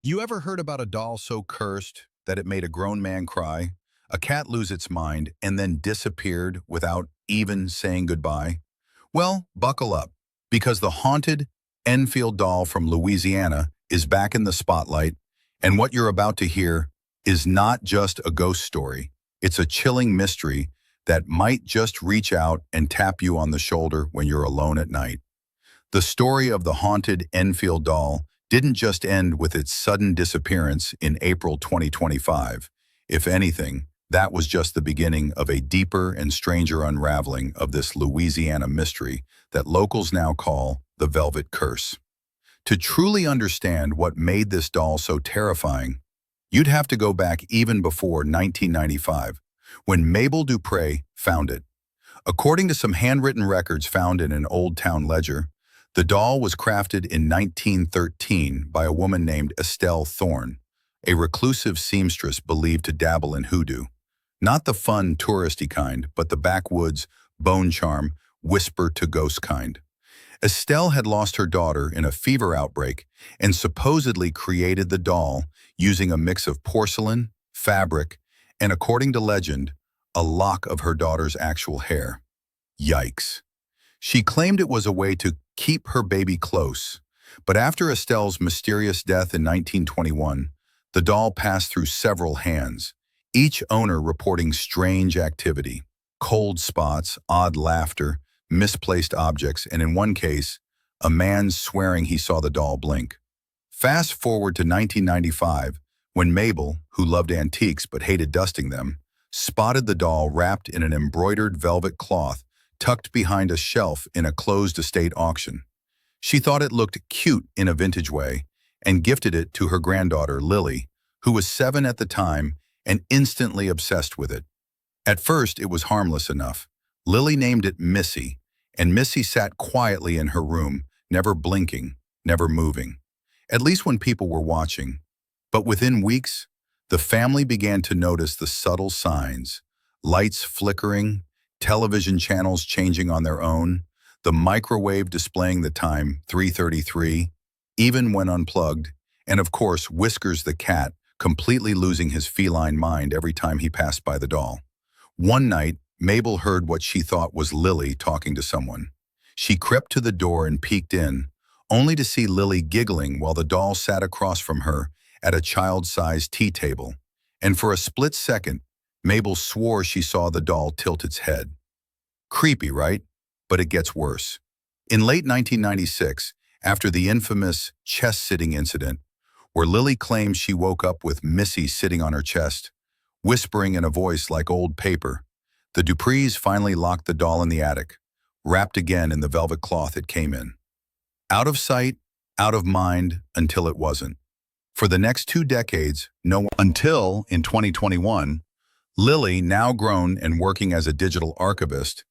You ever heard about a doll so cursed that it made a grown man cry, a cat lose its mind, and then disappeared without even saying goodbye? Well, buckle up, because the haunted Enfield doll from Louisiana is back in the spotlight, and what you're about to hear is not just a ghost story. It's a chilling mystery that might just reach out and tap you on the shoulder when you're alone at night. The story of the haunted Enfield doll didn't just end with its sudden disappearance in April 2025. If anything, that was just the beginning of a deeper and stranger unraveling of this Louisiana mystery that locals now call the Velvet Curse. To truly understand what made this doll so terrifying, you'd have to go back even before 1995, when Mabel Dupre found it. According to some handwritten records found in an old town ledger, the doll was crafted in 1913 by a woman named Estelle Thorne, a reclusive seamstress believed to dabble in hoodoo. Not the fun, touristy kind, but the backwoods, bone charm, whisper to ghost kind. Estelle had lost her daughter in a fever outbreak and supposedly created the doll using a mix of porcelain, fabric, and according to legend, a lock of her daughter's actual hair. Yikes. She claimed it was a way to keep her baby close, but after Estelle's mysterious death in 1921, the doll passed through several hands, each owner reporting strange activity, cold spots, odd laughter, misplaced objects, and in one case, a man swearing he saw the doll blink. Fast forward to 1995, when Mabel, who loved antiques but hated dusting them, spotted the doll wrapped in an embroidered velvet cloth tucked behind a shelf in a closed estate auction. She thought it looked cute in a vintage way and gifted it to her granddaughter, Lily, who was 7 at the time and instantly obsessed with it. At first, it was harmless enough. Lily named it Missy, and Missy sat quietly in her room, never blinking, never moving, at least when people were watching. But within weeks, the family began to notice the subtle signs: lights flickering, television channels changing on their own, the microwave displaying the time 3:33, even when unplugged, and of course Whiskers the cat completely losing his feline mind every time he passed by the doll. One night, Mabel heard what she thought was Lily talking to someone. She crept to the door and peeked in, only to see Lily giggling while the doll sat across from her at a child-sized tea table. And for a split second, Mabel swore she saw the doll tilt its head. Creepy, right? But it gets worse. In late 1996, after the infamous chest-sitting incident, where Lily claims she woke up with Missy sitting on her chest, whispering in a voice like old paper, the Duprees finally locked the doll in the attic, wrapped again in the velvet cloth it came in. Out of sight, out of mind, until it wasn't. For the next 2 decades, no one, until in 2021, Lily, now grown and working as a digital archivist,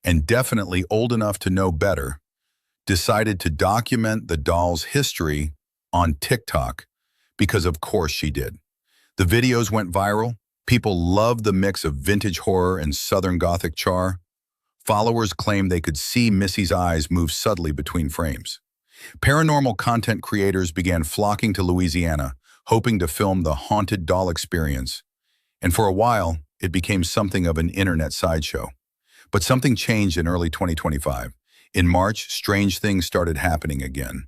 and definitely old enough to know better, decided to document the doll's history on TikTok, because of course she did. The videos went viral. People loved the mix of vintage horror and Southern Gothic charm. Followers claimed they could see Missy's eyes move subtly between frames. Paranormal content creators began flocking to Louisiana, hoping to film the haunted doll experience. And for a while, it became something of an internet sideshow. But something changed in early 2025. In March, strange things started happening again.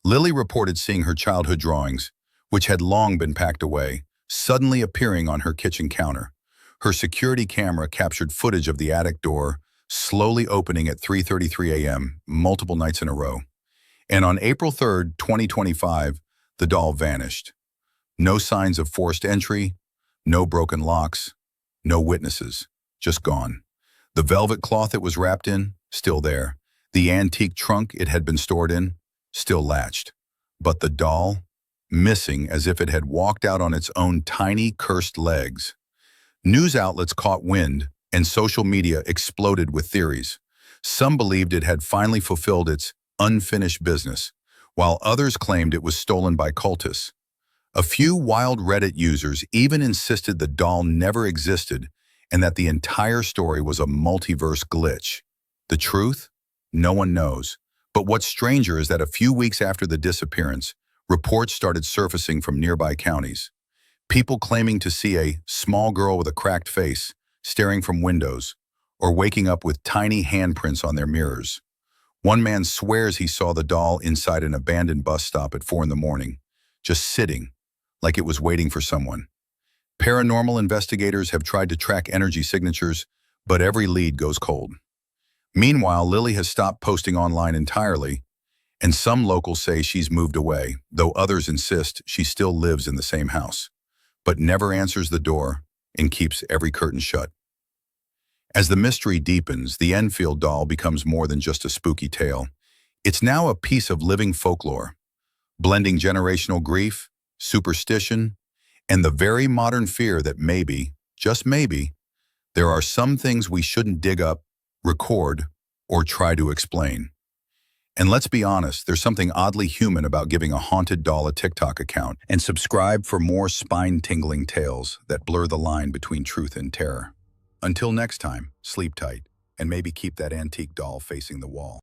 Lily reported seeing her childhood drawings, which had long been packed away, suddenly appearing on her kitchen counter. Her security camera captured footage of the attic door slowly opening at 3:33 a.m. multiple nights in a row. And on April 3rd, 2025, the doll vanished. No signs of forced entry, no broken locks, no witnesses, just gone. The velvet cloth it was wrapped in, still there. The antique trunk it had been stored in, still latched. But the doll, missing as if it had walked out on its own tiny, cursed legs. News outlets caught wind, and social media exploded with theories. Some believed it had finally fulfilled its unfinished business, while others claimed it was stolen by cultists. A few wild Reddit users even insisted the doll never existed and that the entire story was a multiverse glitch. The truth? No one knows. But what's stranger is that a few weeks after the disappearance, Reports started surfacing from nearby counties. People claiming to see a small girl with a cracked face staring from windows or waking up with tiny handprints on their mirrors. One man swears he saw the doll inside an abandoned bus stop at 4 in the morning, just sitting, like it was waiting for someone. Paranormal investigators have tried to track energy signatures, but every lead goes cold. Meanwhile, Lily has stopped posting online entirely, and some locals say she's moved away, though others insist she still lives in the same house, but never answers the door and keeps every curtain shut. As the mystery deepens, the Enfield doll becomes more than just a spooky tale. It's now a piece of living folklore, blending generational grief, superstition, and the very modern fear that maybe, just maybe, there are some things we shouldn't dig up, record, or try to explain. And let's be honest, there's something oddly human about giving a haunted doll a TikTok account. And subscribe for more spine-tingling tales that blur the line between truth and terror. Until next time, sleep tight, and maybe keep that antique doll facing the wall.